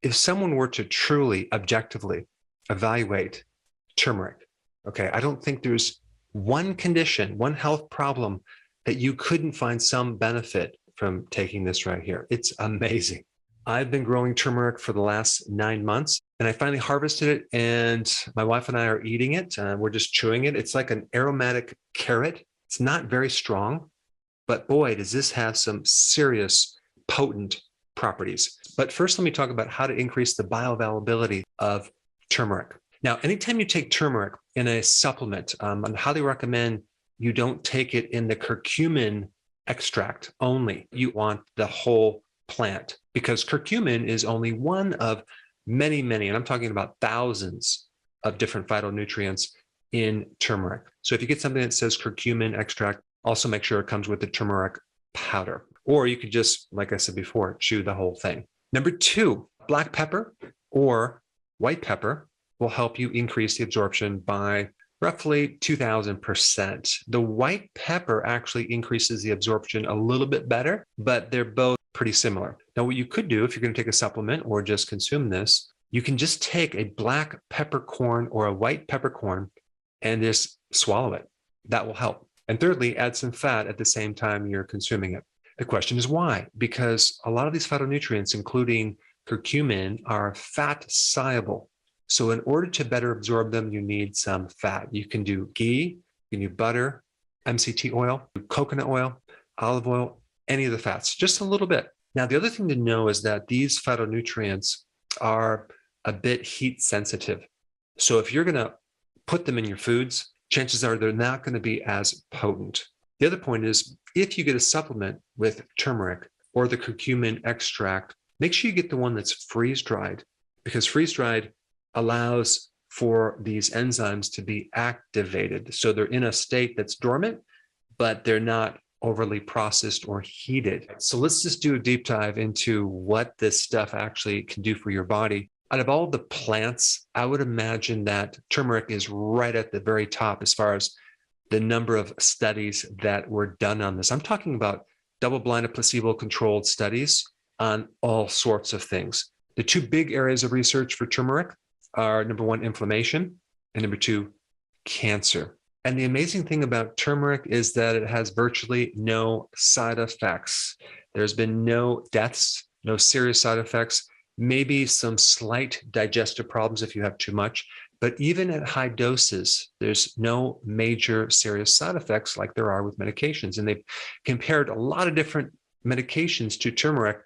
if someone were to truly objectively evaluate turmeric, okay, I don't think there's one condition, one health problem that you couldn't find some benefit from taking this right here. It's amazing. I've been growing turmeric for the last 9 months, and I finally harvested it, and my wife and I are eating it. We're just chewing it. It's like an aromatic carrot. It's not very strong, but boy, does this have some serious potent properties. But first, let me talk about how to increase the bioavailability of turmeric. Now, anytime you take turmeric in a supplement, I highly recommend you don't take it in the curcumin extract only. You want the whole plant, because curcumin is only one of many, and I'm talking about thousands of different phytonutrients in turmeric. So if you get something that says curcumin extract, also make sure it comes with the turmeric powder. Or you could just, like I said before, chew the whole thing. Number 2, black pepper or white pepper will help you increase the absorption by roughly 2,000%. The white pepper actually increases the absorption a little bit better, but they're both pretty similar. Now, what you could do if you're going to take a supplement or just consume this, you can just take a black peppercorn or a white peppercorn and just swallow it. That will help. And thirdly, add some fat at the same time you're consuming it. The question is why? Because a lot of these phytonutrients, including curcumin, are fat soluble. So in order to better absorb them, you need some fat. You can do ghee, you can do butter, MCT oil, coconut oil, olive oil, any of the fats, just a little bit. Now, the other thing to know is that these phytonutrients are a bit heat sensitive. So if you're going to put them in your foods, chances are they're not going to be as potent. The other point is, if you get a supplement with turmeric or the curcumin extract, make sure you get the one that's freeze-dried, because freeze-dried allows for these enzymes to be activated. So they're in a state that's dormant, but they're not overly processed or heated. So let's just do a deep dive into what this stuff actually can do for your body. Out of all the plants, I would imagine that turmeric is right at the very top as far as the number of studies that were done on this. I'm talking about double-blinded, placebo-controlled studies on all sorts of things. The 2 big areas of research for turmeric are, number 1, inflammation, and number 2, cancer. And the amazing thing about turmeric is that it has virtually no side effects. There's been no deaths, no serious side effects, maybe some slight digestive problems if you have too much. But even at high doses, there's no major serious side effects like there are with medications. And they've compared a lot of different medications to turmeric,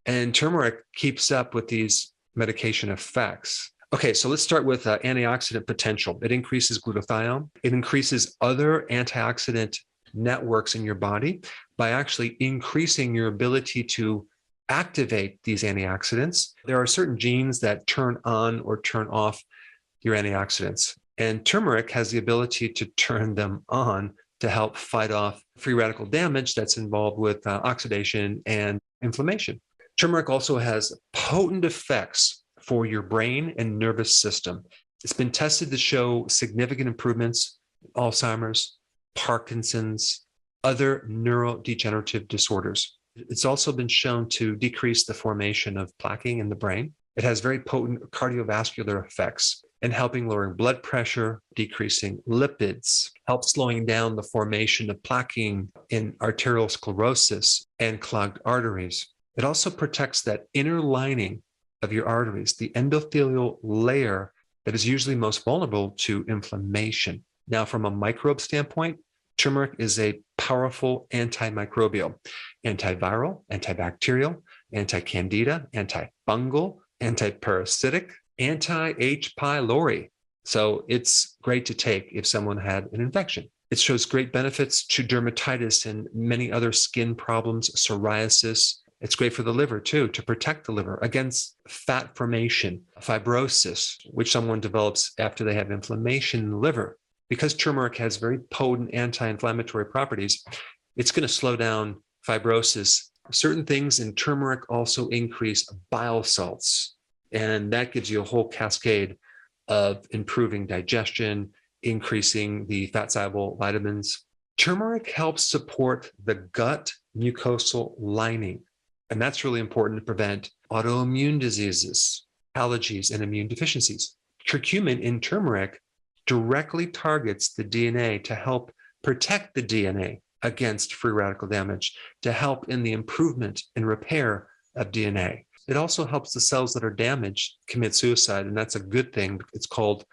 and turmeric keeps up with these medication effects. Okay, so let's start with antioxidant potential. It increases glutathione. It increases other antioxidant networks in your body by actually increasing your ability to activate these antioxidants. There are certain genes that turn on or turn off your antioxidants, and turmeric has the ability to turn them on to help fight off free radical damage that's involved with oxidation and inflammation. Turmeric also has potent effects for your brain and nervous system. It's been tested to show significant improvements in Alzheimer's, Parkinson's, other neurodegenerative disorders. It's also been shown to decrease the formation of plaquing in the brain. It has very potent cardiovascular effects in helping lowering blood pressure, decreasing lipids, helps slowing down the formation of plaquing in arterial sclerosis and clogged arteries. It also protects that inner lining of your arteries, the endothelial layer that is usually most vulnerable to inflammation. Now, from a microbe standpoint, turmeric is a powerful antimicrobial, antiviral, antibacterial, anti-candida, antifungal, antiparasitic, anti-H. pylori. So it's great to take if someone had an infection. It shows great benefits to dermatitis and many other skin problems, psoriasis. It's great for the liver too, to protect the liver against fat formation, fibrosis, which someone develops after they have inflammation in the liver. Because turmeric has very potent anti-inflammatory properties, it's going to slow down fibrosis. Certain things in turmeric also increase bile salts, and that gives you a whole cascade of improving digestion, increasing the fat-soluble vitamins. Turmeric helps support the gut mucosal lining, and that's really important to prevent autoimmune diseases. allergies, and immune deficiencies. Curcumin in turmeric directly targets the DNA to help protect the DNA against free radical damage, to help in the improvement and repair of DNA. It also helps the cells that are damaged commit suicide, and that's a good thing. It's called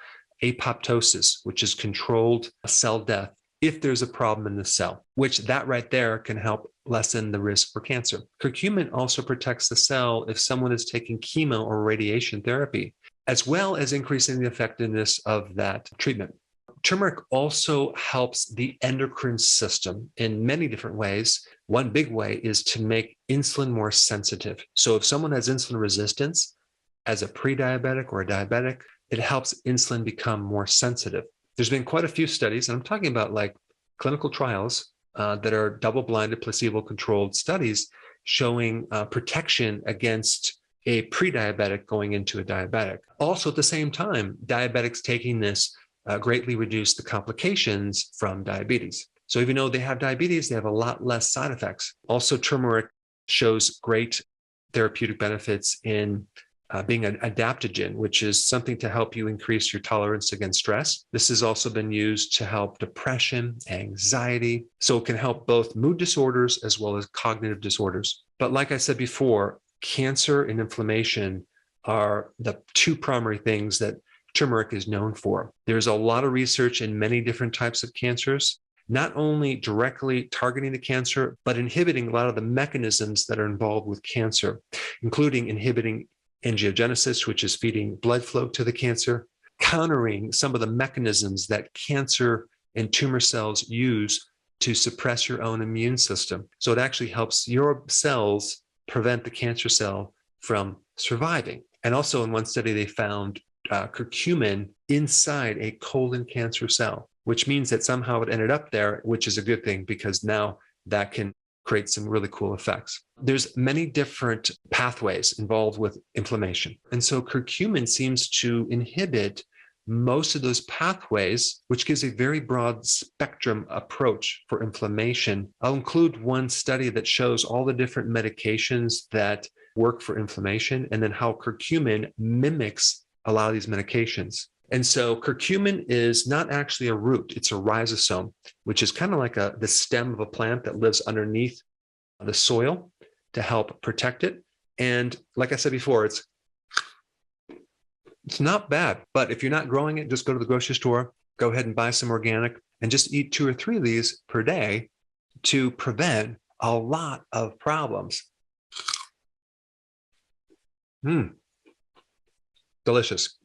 apoptosis, which is controlled cell death if there's a problem in the cell, which that right there can help lessen the risk for cancer. Curcumin also protects the cell if someone is taking chemo or radiation therapy, as well as increasing the effectiveness of that treatment. Turmeric also helps the endocrine system in many different ways. One big way is to make insulin more sensitive. So if someone has insulin resistance as a pre-diabetic or a diabetic, it helps insulin become more sensitive. There's been quite a few studies, and I'm talking about like clinical trials that are double-blinded, placebo-controlled studies showing protection against a pre-diabetic going into a diabetic. Also, at the same time, diabetics taking this greatly reduce the complications from diabetes. So even though they have diabetes, they have a lot less side effects. Also, turmeric shows great therapeutic benefits in being an adaptogen, which is something to help you increase your tolerance against stress. This has also been used to help depression, anxiety. So it can help both mood disorders as well as cognitive disorders. But like I said before, cancer and inflammation are the two primary things that turmeric is known for. There's a lot of research in many different types of cancers, not only directly targeting the cancer, but inhibiting a lot of the mechanisms that are involved with cancer, including inhibiting angiogenesis, which is feeding blood flow to the cancer, countering some of the mechanisms that cancer and tumor cells use to suppress your own immune system. So it actually helps your cells prevent the cancer cell from surviving. And also in one study, they found curcumin inside a colon cancer cell, which means that somehow it ended up there, which is a good thing because now that can create some really cool effects. There's many different pathways involved with inflammation. And so curcumin seems to inhibit most of those pathways, which gives a very broad spectrum approach for inflammation. I'll include one study that shows all the different medications that work for inflammation and then how curcumin mimics a lot of these medications. And so curcumin is not actually a root, it's a rhizosome, which is kind of like the stem of a plant that lives underneath the soil to help protect it. And like I said before, it's not bad, but if you're not growing it, just go to the grocery store, go ahead and buy some organic and just eat 2 or 3 of these per day to prevent a lot of problems. Delicious.